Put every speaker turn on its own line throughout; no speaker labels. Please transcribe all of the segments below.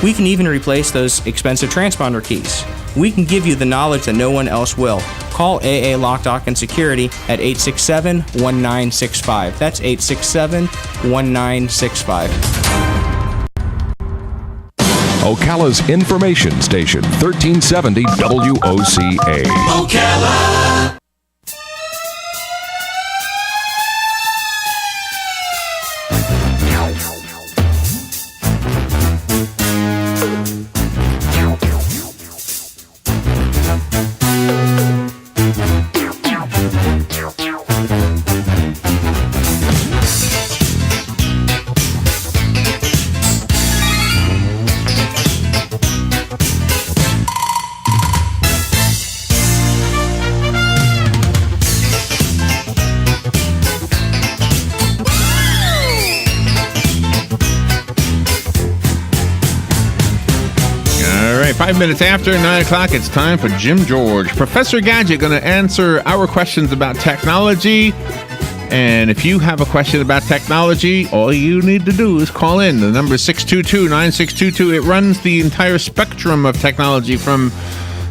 We can even replace those expensive transponder keys. We can give you the knowledge that no one else will. Call AA Lock, Dock, and Security at 867-1965. That's 867-1965.
Ocala's information station, 1370 WOCA.
Ocala.
All right, 5 minutes after 9 o'clock, it's time for Jim George. Professor Gadget going to answer our questions about technology. And if you have a question about technology, all you need to do is call in. The number is 622-9622. It runs the entire spectrum of technology from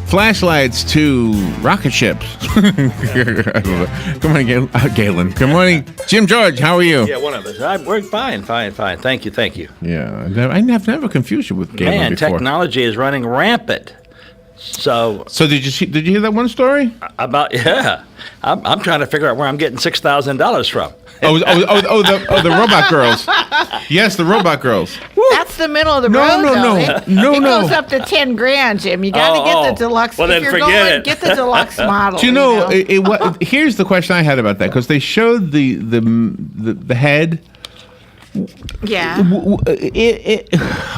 flashlights to rocket ships. Good morning, Galen. Good morning, Jim George. How are you?
Yeah, one of us. We're fine. Thank you.
Yeah, I've never confused you with Galen
Man,
before.
technology is running rampant. So
did you hear that one story?
I'm trying to figure out where I'm getting $6,000 from.
The robot girls. Yes, the robot girls.
That's the middle of the road. It goes up to $10,000, Jim. You got to get the deluxe.
Well,
if
then
you're
forget
going,
it.
get the deluxe model.
Do you know? Here's the question I had about that, because they showed the head.
Yeah.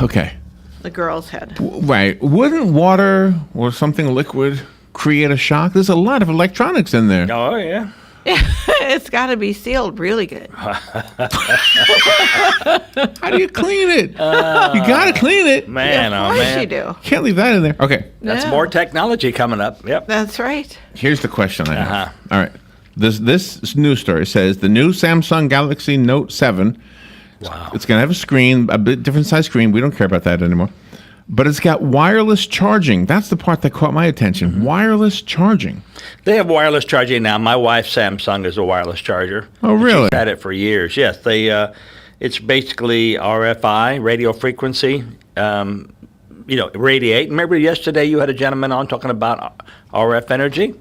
Okay.
The girl's head.
Right. Wouldn't water or something liquid create a shock? There's a lot of electronics in there.
Oh, yeah.
It's got to be sealed really good.
How do you clean it? You got to clean it.
Man,
Of course you do.
Can't leave that in there. Okay.
That's
Yeah.
more technology coming up. Yep.
That's right.
Here's the question I have. All right. This news story says the new Samsung Galaxy Note 7.
Wow.
It's going to have a screen, a bit different size screen. We don't care about that anymore. But it's got wireless charging. That's the part that caught my attention.
Mm-hmm.
Wireless charging.
They have wireless charging now. My wife's Samsung is a wireless charger.
Oh, really?
She's had it for years. Yes, it's basically RFI, radio frequency. Radiate. Remember yesterday you had a gentleman on talking about RF energy?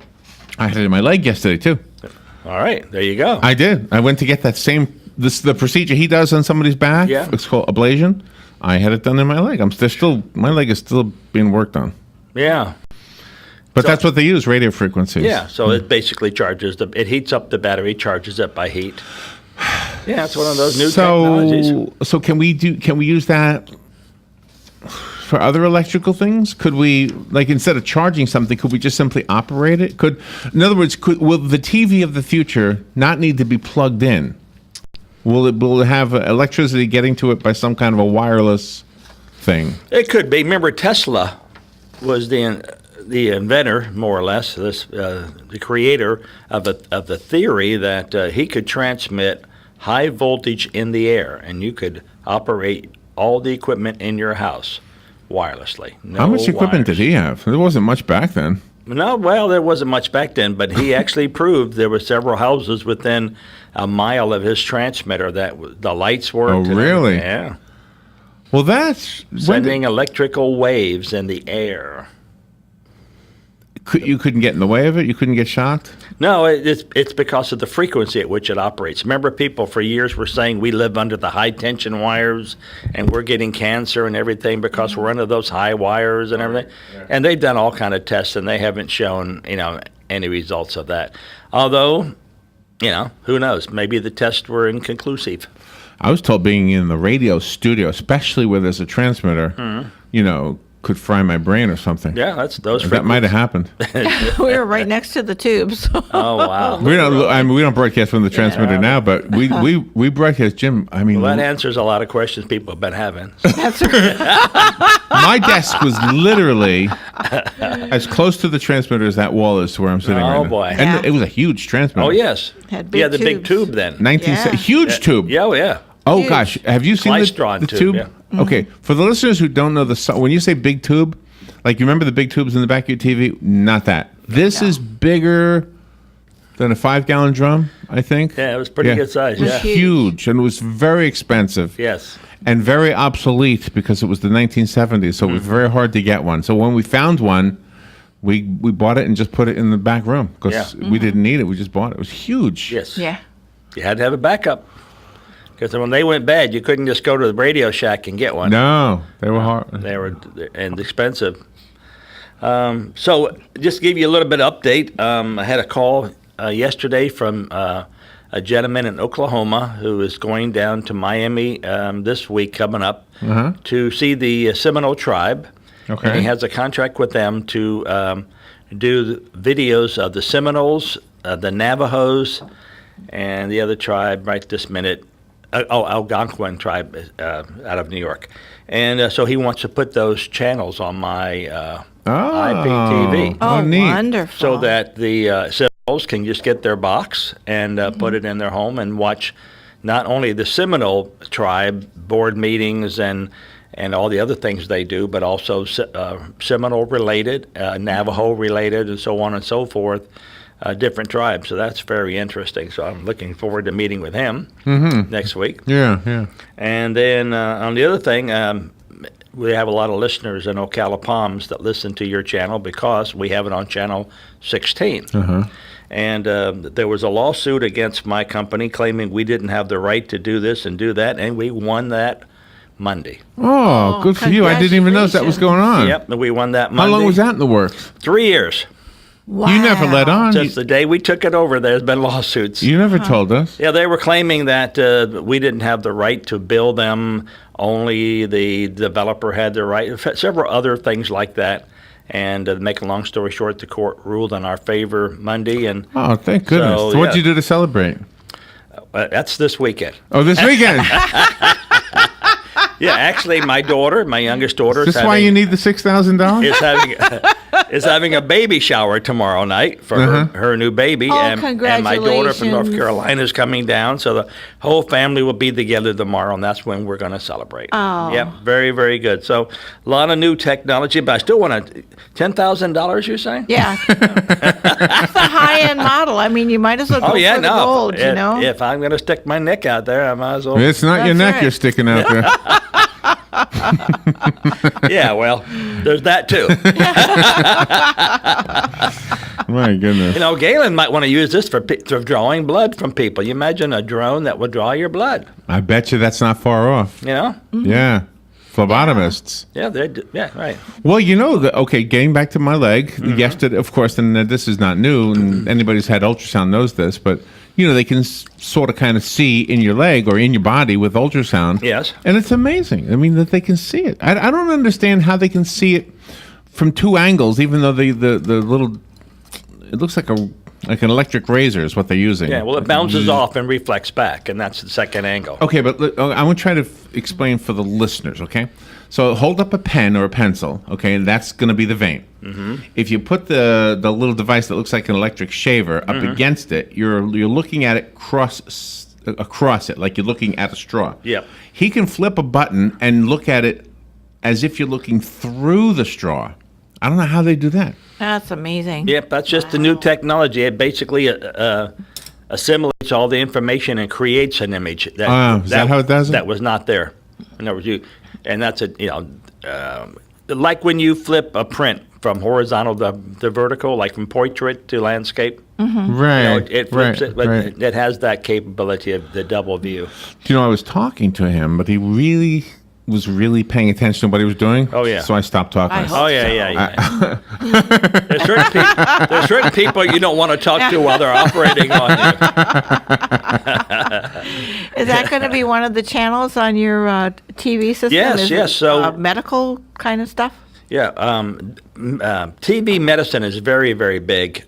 I had it in my leg yesterday, too.
All right, there you go.
I did. I went to get that the procedure he does on somebody's back.
Yeah.
It's called ablation. I had it done in my leg. My leg is still being worked on.
Yeah.
But that's what they use, radio frequencies.
Yeah, so it basically charges it heats up the battery, charges it by heat. Yeah, it's one of those new technologies.
So can we use that for other electrical things? Could we, like, instead of charging something, could we just simply operate it? In other words, will the TV of the future not need to be plugged in? Will it have electricity getting to it by some kind of a wireless thing?
It could be. Remember, Tesla was the inventor, more or less, the creator of the theory that he could transmit high voltage in the air, and you could operate all the equipment in your house wirelessly. No
How much equipment
wires.
did he have? There wasn't much back then.
No, well, there wasn't much back then, but he actually proved there were several houses within a mile of his transmitter that the lights worked.
Oh, really?
Yeah.
Well, that's
Sending electrical waves in the air.
You couldn't get in the way of it? You couldn't get shocked?
No, it's because of the frequency at which it operates. Remember, people for years were saying we live under the high tension wires and we're getting cancer and everything because we're under those high wires and everything. And they've done all kind of tests and they haven't shown, any results of that. Although, who knows? Maybe the tests were inconclusive.
I was told being in the radio studio, especially where there's a transmitter, could fry my brain or something.
Yeah, those.
That might have happened.
We were right next to the tubes.
Oh wow!
We don't broadcast from the transmitter now, but we broadcast, Jim. I mean,
well, that answers a lot of questions people have been having.
That's right.
My desk was literally as close to the transmitter as that wall is to where I'm sitting right now.
Oh boy!
And it was a huge transmitter.
Oh yes.
Had big
the big
tubes.
tube then.
Huge tube.
Yeah, oh yeah.
Oh
Huge.
gosh, have you seen the
Klystron
tube?
Yeah.
Okay, for the listeners who don't know when you say big tube, like you remember the big tubes in the back of your TV? Not that. This is bigger than a 5-gallon drum, I think.
Yeah, it was pretty good size.
It was huge, and it was very expensive.
Yes.
And very obsolete because it was the 1970s, so it was very hard to get one. So when we found one, we bought it and just put it in the back room because we didn't need it. We just bought it. It was huge.
Yes.
Yeah.
You had to have a backup. Because when they went bad, you couldn't just go to the Radio Shack and get one.
No, they were hard.
They were and expensive. So just to give you a little bit of update, I had a call yesterday from a gentleman in Oklahoma who is going down to Miami this week coming up to see the Seminole tribe.
Okay.
And he has a contract with them to do videos of the Seminoles, the Navajos, and the other tribe right this minute. Algonquin tribe out of New York. And so he wants to put those channels on my IPTV.
Oh,
neat.
wonderful.
So that the Seminoles can just get their box and put it in their home and watch not only the Seminole tribe board meetings and all the other things they do, but also Seminole related, Navajo related, and so on and so forth. Different tribes, so that's very interesting. So I'm looking forward to meeting with him next week.
Yeah.
And then on the other thing, we have a lot of listeners in Ocala Palms that listen to your channel because we have it on channel 16. And there was a lawsuit against my company claiming we didn't have the right to do this and do that, and we won that Monday.
Oh, good for you. I didn't even know that was going on.
Yep, we won that Monday.
How long was that in the works?
3 years.
Wow.
You never let on.
Since the day we took it over, there's been lawsuits.
You never told us.
Yeah, they were claiming that we didn't have the right to bill them. Only the developer had the right. Several other things like that. And to make a long story short, the court ruled in our favor Monday. And
Oh, thank goodness. So what'd you do to celebrate?
that's this weekend.
Oh, this weekend.
Yeah, actually, my youngest daughter,
Is this why you need the $6,000?
is having a baby shower tomorrow night for her new baby.
Oh,
and my daughter from North
congratulations.
Carolina is coming down. So the whole family will be together tomorrow, and that's when we're going to celebrate.
Oh.
Yep, very, very good. So a lot of new technology, but I still want $10,000, you're saying?
Yeah. That's a high-end model. I mean, you might as well go for the gold, you know?
If I'm going to stick my neck out there, I might as well.
It's not your
That's
neck
right.
you're sticking out there.
Yeah, well, there's that too.
My goodness.
You know, Galen might want to use this for drawing blood from people. You imagine a drone that would draw your blood.
I bet you that's not far off.
You know?
Yeah. Phlebotomists.
Yeah, yeah, right.
Well, getting back to my leg, yesterday, of course, and this is not new, and anybody who's had ultrasound knows this, but, they can sort of kind of see in your leg or in your body with ultrasound.
Yes.
And it's amazing. I mean, that they can see it. I don't understand how they can see it from two angles, even though the little, it looks like an electric razor is what they're using.
Yeah, well, it bounces off and reflects back, and that's the second angle.
Okay, but I want to try to explain for the listeners, okay? So hold up a pen or a pencil, okay, and that's going to be the vein. If you put the little device that looks like an electric shaver up against it, you're looking at it across it, like you're looking at a straw.
Yep.
He can flip a button and look at it as if you're looking through the straw. I don't know how they do that.
That's amazing.
Yep, that's just the new technology. It basically assimilates all the information and creates an image.
Is that how it does it?
That was not there. In other words, and that's like when you flip a print from horizontal to vertical, like from portrait to landscape.
Right.
It flips it, but
right.
it has that capability of the double view.
I was talking to him, but he was really paying attention to what he was doing.
Oh, yeah.
So I stopped talking.
I hope
Oh, yeah. There's certain people you don't want to talk to while they're operating on you.
Is that going to be one of the channels on your TV system?
Yes, yes, so-
medical kind of stuff?
Yeah, TV medicine is very, very big,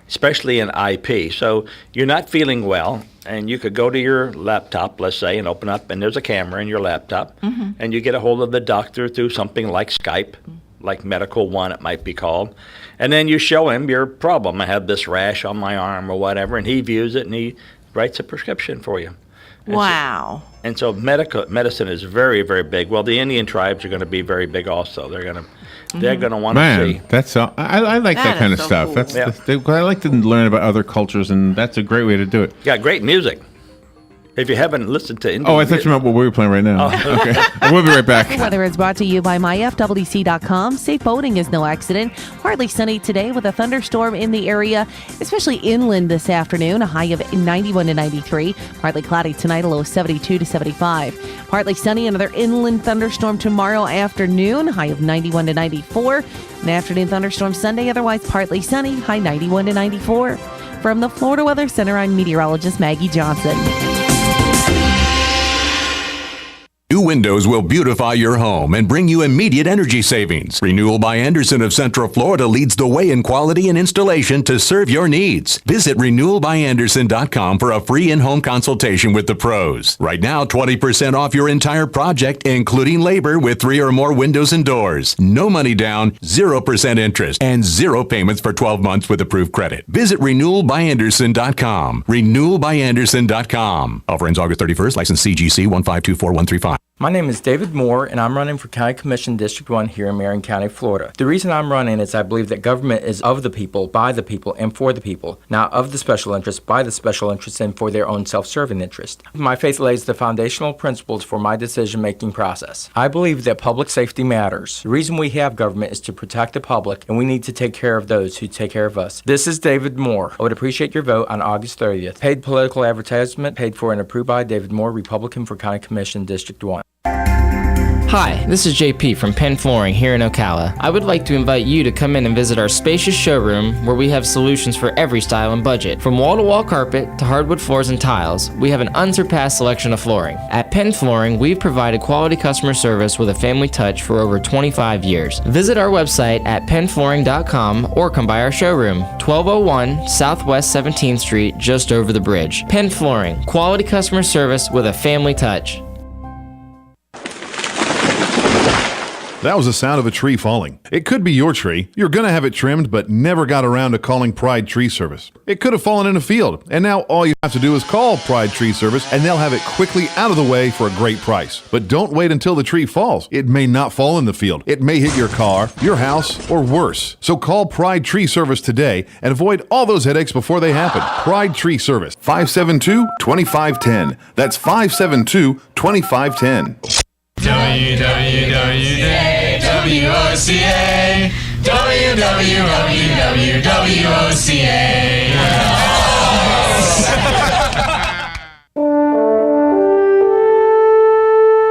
especially in IP. So you're not feeling well, and you could go to your laptop, let's say, and open up, and there's a camera in your laptop, and you get a hold of the doctor through something like Skype, like Medical One it might be called, and then you show him your problem. I have this rash on my arm or whatever, and he views it, and he writes a prescription for you.
Wow.
And so medicine is very, very big. Well, the Indian tribes are going to be very big also. They're going to want to see.
Man, that's I like that kind of
so
stuff.
cool.
I like to learn about other cultures, and that's a great way to do it.
Got great music. If you haven't listened to Indian
Oh, I thought you meant what we were playing right now.
Oh.
Okay, we'll be right back.
Weather is brought to you by myfwc.com. Safe boating is no accident. Partly sunny today with a thunderstorm in the area, especially inland this afternoon. A high of 91 to 93. Partly cloudy tonight, a low of 72 to 75. Partly sunny, another inland thunderstorm tomorrow afternoon. High of 91 to 94. An afternoon thunderstorm Sunday, otherwise partly sunny. High 91 to 94. From the Florida Weather Center, I'm meteorologist Maggie Johnson.
New windows will beautify your home and bring you immediate energy savings. Renewal by Andersen of Central Florida leads the way in quality and installation to serve your needs. Visit renewalbyandersen.com for a free in-home consultation with the pros. Right now, 20% off your entire project, including labor with 3 or more windows and doors. No money down, 0% interest, and 0 payments for 12 months with approved credit. Visit renewalbyandersen.com. Renewalbyandersen.com. Offer ends August 31st. License CGC 1524135.
My name is David Moore, and I'm running for County Commission District 1 here in Marion County, Florida. The reason I'm running is I believe that government is of the people, by the people, and for the people, not of the special interests, by the special interests, and for their own self-serving interest. My faith lays the foundational principles for my decision-making process. I believe that public safety matters. The reason we have government is to protect the public, and we need to take care of those who take care of us. This is David Moore. I would appreciate your vote on August 30th. Paid political advertisement paid for and approved by David Moore, Republican for County Commission District 1.
Hi, this is JP from Penn Flooring here in Ocala. I would like to invite you to come in and visit our spacious showroom where we have solutions for every style and budget. From wall-to-wall carpet to hardwood floors and tiles, we have an unsurpassed selection of flooring. At Penn Flooring, we've provided quality customer service with a family touch for over 25 years. Visit our website at pennflooring.com or come by our showroom, 1201 Southwest 17th Street, just over the bridge. Penn Flooring, quality customer service with a family touch.
That was the sound of a tree falling. It could be your tree. You're going to have it trimmed, but never got around to calling Pride Tree Service. It could have fallen in a field, and now all you have to do is call Pride Tree Service, and they'll have it quickly out of the way for a great price. But don't wait until the tree falls. It may not fall in the field. It may hit your car, your house, or worse. So call Pride Tree Service today and avoid all those headaches before they happen. Pride Tree Service, 572-2510. That's 572-2510.
WWWWOCA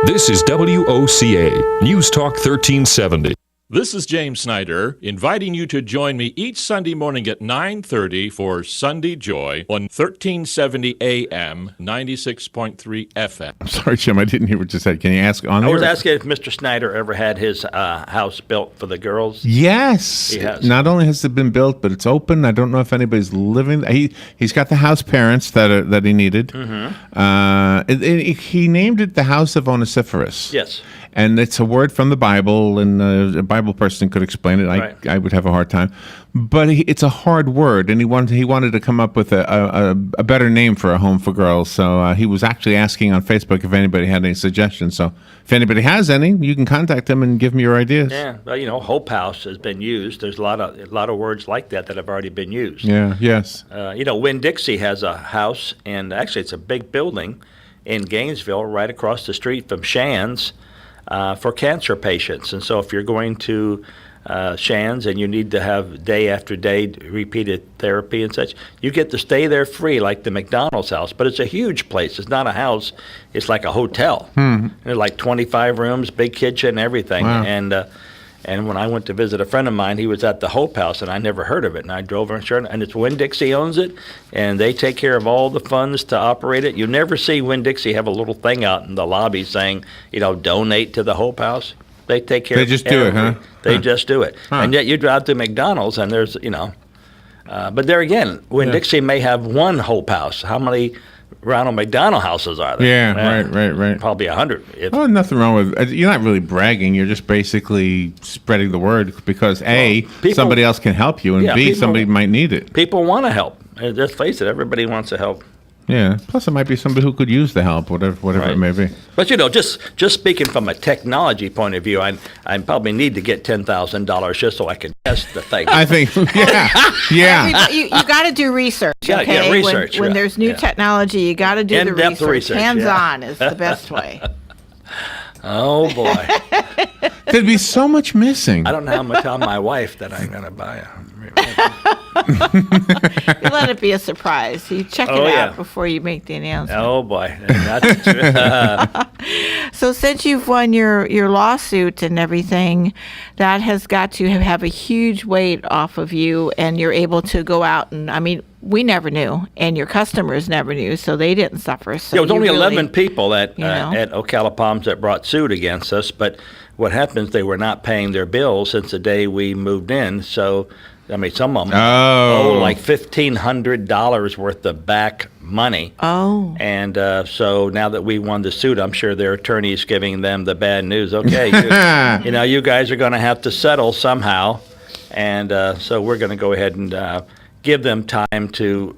This is WOCA, News Talk 1370.
This is James Snyder, inviting you to join me each Sunday morning at 9:30 for Sunday Joy on 1370 AM, 96.3 FM.
I'm sorry, Jim, I didn't hear what you said. Can you ask on
I
there?
was asking if Mr. Snyder ever had his house built for the girls.
Yes.
He has.
Not only has it been built, but it's open. I don't know if anybody's living. He's got the house parents that he needed. He named it the House of Onesiphorus.
Yes.
And it's a word from the Bible, and a Bible person could explain it.
Right.
I would have a hard time. But it's a hard word, and he wanted to come up with a better name for a home for girls. So he was actually asking on Facebook if anybody had any suggestions. So if anybody has any, you can contact him and give me your ideas.
Yeah, well, Hope House has been used. There's a lot of words like that have already been used.
Yeah. Yes.
Winn-Dixie has a house, and actually it's a big building in Gainesville, right across the street from Shands. For cancer patients. And so if you're going to Shands and you need to have day after day repeated therapy and such, you get to stay there free like the McDonald's house. But it's a huge place. It's not a house. It's like a hotel. There's like 25 rooms, big kitchen, everything.
Wow.
And when I went to visit a friend of mine, he was at the Hope House, and I never heard of it. And I drove over, and it's Winn-Dixie owns it, and they take care of all the funds to operate it. You never see Winn-Dixie have a little thing out in the lobby saying, donate to the Hope House. They take care of it.
They just do it, huh?
They just do it.
Huh.
And yet you drive to McDonald's, and there's, but there again, Winn-Dixie may have one Hope House. How many Ronald McDonald houses are there?
Yeah, right.
Probably 100.
Oh, nothing wrong with. You're not really bragging. You're just basically spreading the word because somebody else can help you, and B, somebody might need it.
People want to help. Let's face it, everybody wants to help.
Yeah. Plus, it might be somebody who could use the help, whatever it may be.
But just speaking from a technology point of view, I probably need to get $10,000 just so I can test the thing.
I think, yeah.
You got to do research.
Yeah,
Okay?
research.
When there's new technology, you got to do the
In-depth research.
Hands-on is the best way.
Oh boy,
there'd be so much missing.
I don't know how much tell my wife that I'm going to buy it.
You let it be a surprise. You check it out before you make the announcement.
Oh boy, that's true.
So since you've won your lawsuit and everything, that has got to have a huge weight off of you, and you're able to go out and, I mean, we never knew, and your customers never knew, so they didn't suffer. So
it was only
really,
11 people at Ocala Palms that brought suit against us, but what happens, they were not paying their bills since the day we moved in, so, I mean, some of them owe like $1,500 worth of back money.
Oh.
And so now that we won the suit, I'm sure their attorney's giving them the bad news. Okay, you guys are going to have to settle somehow, and so we're going to go ahead and give them time to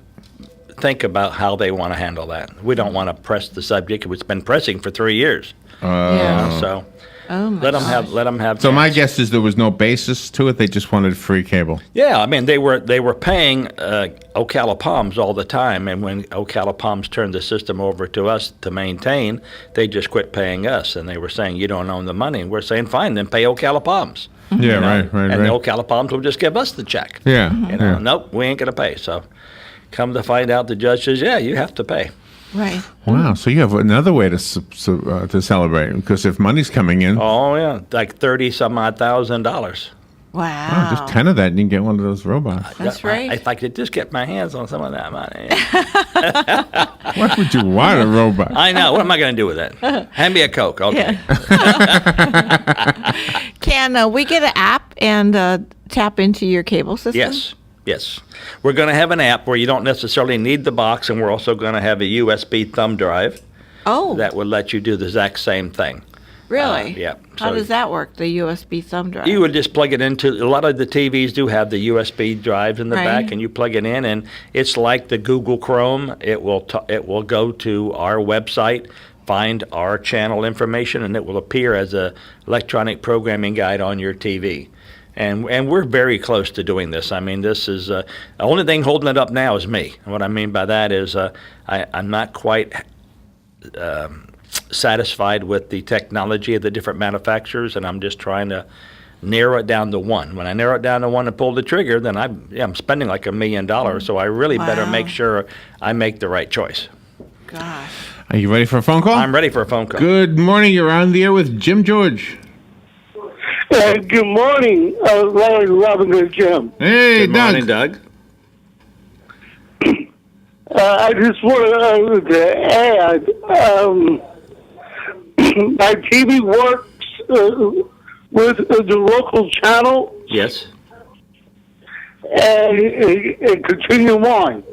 think about how they want to handle that. We don't want to press the subject. It's been pressing for 3 years. So let them have.
So my guess is there was no basis to it. They just wanted free cable.
Yeah, I mean they were paying Ocala Palms all the time, and when Ocala Palms turned the system over to us to maintain, they just quit paying us, and they were saying you don't own the money, and we're saying fine, then pay Ocala Palms.
Yeah, right.
And the Ocala Palms will just give us the check.
Yeah.
Nope, we ain't gonna pay. So, come to find out, the judge says, yeah, you have to pay.
Right.
Wow. So you have another way to celebrate, because if money's coming in.
Oh yeah, like $30,000.
Wow.
Just 10 of that, and you can get one of those robots.
That's right.
If I could just get my hands on some of that money.
Why would you want a robot?
I know. What am I going to do with that? Hand me a Coke. Okay.
Can we get an app and tap into your cable system?
Yes. We're going to have an app where you don't necessarily need the box, and we're also going to have a USB thumb drive.
Oh.
That will let you do the exact same thing.
Really?
Yeah.
How does that work, the USB thumb drive?
You would just plug it into, a lot of the TVs do have the USB drives in the back, and you plug it in, and it's like the Google Chrome. It will go to our website, find our channel information, and it will appear as a electronic programming guide on your TV. And we're very close to doing this. I mean, this is the only thing holding it up now is me. And what I mean by that is I'm not quite satisfied with the technology of the different manufacturers, and I'm just trying to narrow it down to one. When I narrow it down to one and pull the trigger, then I'm spending like $1 million, so I really better make sure I make the right choice.
Gosh.
Are you ready for a phone call?
I'm ready for a phone call.
Good morning. You're on the air with Jim George.
Good morning, Larry, Robin, and Jim.
Hey,
Good morning, Doug.
I just wanted to add, my TV works with the local channel.
Yes.
And it continues on.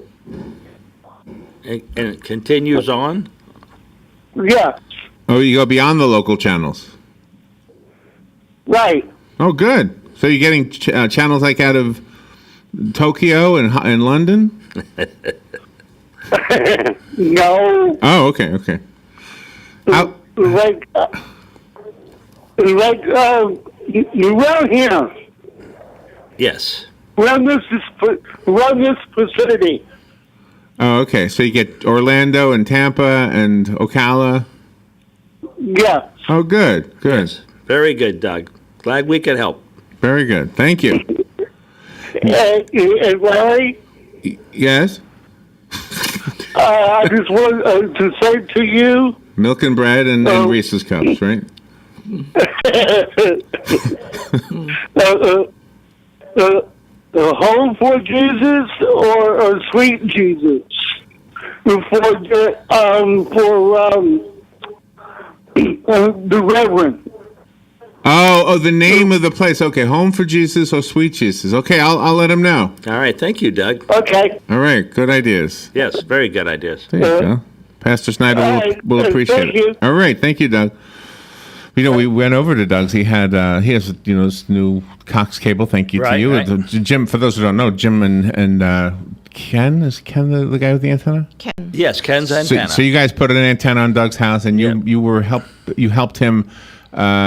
And it continues on?
Yeah.
Oh, you go beyond the local channels.
Right.
Oh, good. So you're getting channels like out of Tokyo and London?
No.
Oh, okay.
Like around here.
Yes.
Around this vicinity.
Oh, okay. So you get Orlando and Tampa and Ocala?
Yeah.
Oh, good.
Yes. Very good, Doug. Glad we could help.
Very good. Thank you.
Larry?
Yes?
I just wanted to say to you...
Milk and bread and Reese's Cups, right?
Home for Jesus or sweet Jesus? For the Reverend.
Oh, the name of the place. Okay, Home for Jesus or Sweet Jesus. Okay, I'll let him know.
All right, thank you, Doug.
Okay.
All right, good ideas.
Yes, very good ideas.
There you go. Pastor Snyder will appreciate it. All right, thank you, Doug. You know, we went over to Doug's. He has this new Cox cable. Thank you to you, Jim. For those who don't know, Jim and Ken? Is Ken the guy with the antenna?
Yes, Ken's antenna.
So you guys put an antenna on Doug's house, and you helped him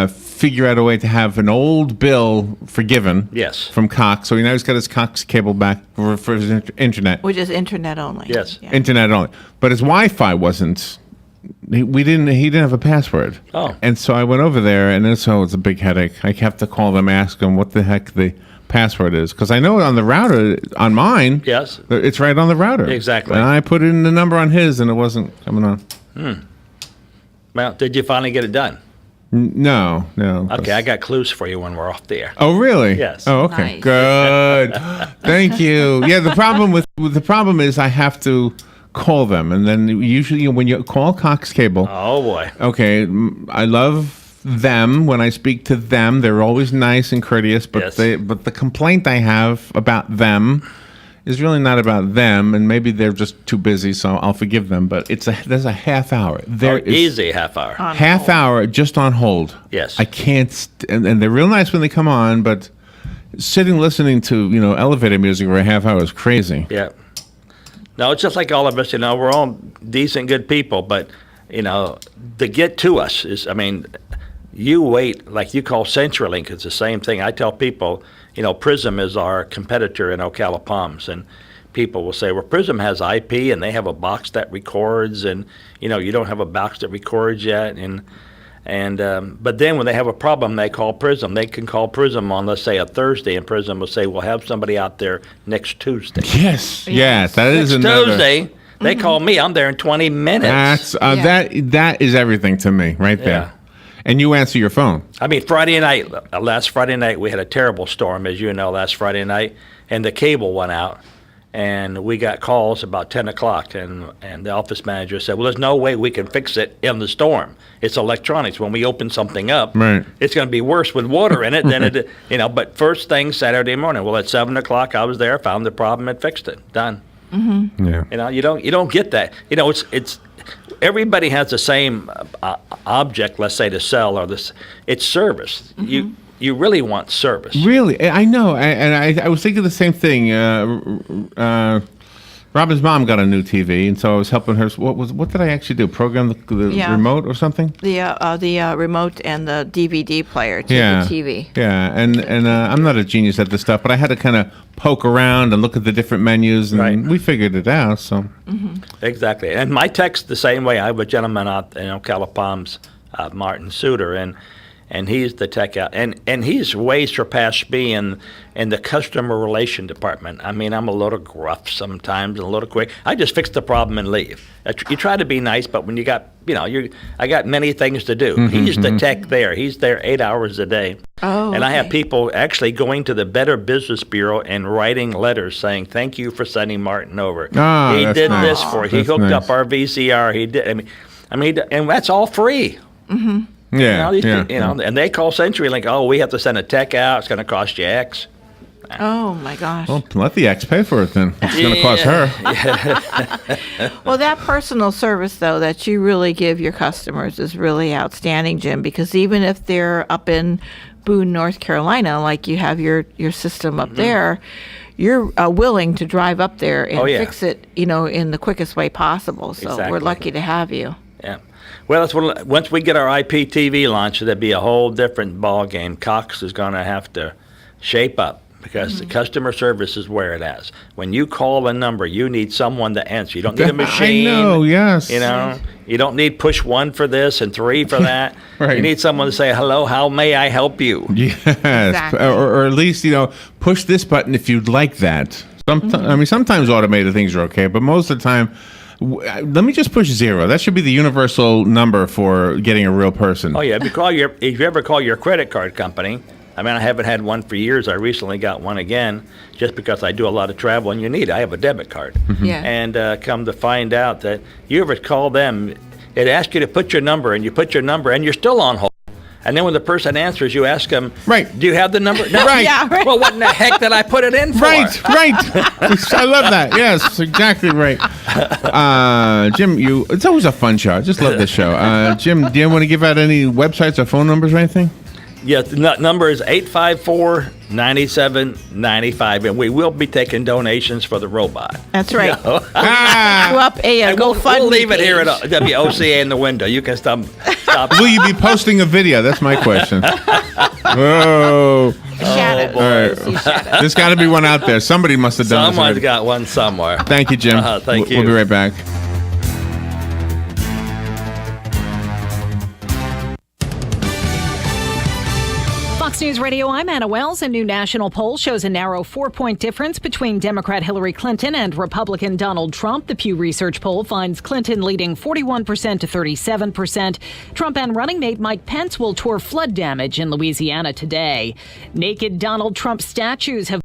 figure out a way to have an old bill forgiven.
Yes.
From Cox. So now he's got his Cox cable back for his internet.
Which is internet only.
Yes.
Yeah.
Internet only. But his Wi-Fi wasn't. He didn't have a password.
Oh.
And so I went over there, and it's a big headache. I have to call them, ask them what the heck the password is, because I know on the router on mine.
Yes.
It's right on the router.
Exactly.
And I put in the number on his, and it wasn't coming on.
Well, did you finally get it done?
No.
Okay, I got clues for you when we're off the air.
Oh, really?
Yes.
Oh, okay.
Nice.
Good. Thank you. Yeah, the problem is I have to call them, and then usually when you call Cox Cable.
Oh boy.
Okay, I love them when I speak to them. They're always nice and courteous, but
Yes.
but the complaint I have about them is really not about them, and maybe they're just too busy, so I'll forgive them. But there's a half hour. There is
Easy half hour.
half hour just on hold.
Yes.
I can't, and they're real nice when they come on, but sitting listening to elevator music for a half hour is crazy.
Yeah. No, it's just like all of us, we're all decent, good people, but, to get to us is, you wait, like you call CenturyLink, it's the same thing. I tell people, Prism is our competitor in Ocala Palms, and people will say, well, Prism has IP, and they have a box that records, and, you don't have a box that records yet, but then when they have a problem, they call Prism. They can call Prism on, let's say, a Thursday, and Prism will say, we'll have somebody out there next Tuesday.
Yes, that is
Next
another.
Tuesday, they call me. I'm there in 20 minutes.
That's that is everything to me right there.
Yeah.
And you answer your phone.
Friday night, last Friday night, we had a terrible storm, as you know, last Friday night, and the cable went out. And we got calls about 10 o'clock, and the office manager said, well, there's no way we can fix it in the storm. It's electronics. When we open something up,
Right.
it's going to be worse with water in it than it, but first thing Saturday morning, well, at 7 o'clock, I was there, found the problem, and fixed it. Done.
Yeah.
You don't get that. It's everybody has the same object, let's say, to sell, or this. It's service. You really want service.
Really, I know. I was thinking the same thing. Robin's mom got a new TV, and so I was helping her. What did I actually do? Program the remote or something?
The remote and the DVD player to
Yeah.
the TV.
Yeah, and I'm not a genius at this stuff, but I had to kind of poke around and look at the different menus, and
Right.
we figured it out. So
Exactly. And my tech's the same way. I have a gentleman out in Ocala Palms, Martin Suter, and he's the tech out, and he's way surpassed me in the customer relation department. I'm a little gruff sometimes and a little quick. I just fix the problem and leave. You try to be nice, but when you got, I got many things to do. He's the tech there. He's there 8 hours a day.
Oh,
And I have
okay.
people actually going to the Better Business Bureau and writing letters saying, thank you for sending Martin over.
Ah,
He
that's
did
nice.
this for us. He
That's
hooked
nice.
up our VCR. He did. And that's all free.
yeah,
And they call CenturyLink. Oh, we have to send a tech out. It's going to cost you X.
Oh my gosh.
Well, let the ex pay for it then. It's going to cost her.
Well, that personal service, though, that you really give your customers is really outstanding, Jim, because even if they're up in Boone, North Carolina, like you have your system up there, you're willing to drive up there and
Oh, yeah.
fix it, in the quickest way possible. So we're
Exactly.
lucky to have you.
Yeah. Well, once we get our IPTV launched, that'd be a whole different ball game. Cox is going to have to shape up because the customer service is where it is. When you call a number, you need someone to answer. You don't need a machine.
I know, yes.
You don't need push 1 for this and 3 for that.
Right.
You need someone to say, hello, how may I help you?
Yes,
Exactly.
or at least push this button if you'd like that. Sometimes automated things are okay, but most of the time, let me just push 0. That should be the universal number for getting a real person.
Oh, yeah. If you ever call your credit card company, I haven't had one for years. I recently got one again just because I do a lot of travel and you need it. I have a debit card.
Yeah.
And come to find out that you ever call them, it asks you to put your number, and you put your number, and you're still on hold. And then when the person answers, you ask them,
Right.
do you have the number? No.
Right.
Yeah, right.
Well, what in the heck did I put it in for?
Right. I love that. Yes, exactly right. Jim, it's always a fun show. I just love this show. Jim, do you want to give out any websites or phone numbers or anything?
Yeah, the number is 854-9795, and we will be taking donations for the robot.
That's right.
You know?
You up a
And
GoFundMe
we'll leave it here
page.
at WOCA in the window. You can stop.
Will you be posting a video? That's my question. Whoa.
Shadows.
boy.
All right.
See shadows.
There's got to be one out there. Somebody must have done this
Someone's
already.
got one somewhere.
Thank you, Jim.
Thank
We'll
you.
be right back.
Fox News Radio, I'm Anna Wells. A new national poll shows a narrow 4-point difference between Democrat Hillary Clinton and Republican Donald Trump. The Pew Research poll finds Clinton leading 41% to 37%. Trump and running mate Mike Pence will tour flood damage in Louisiana today. Naked Donald Trump statues have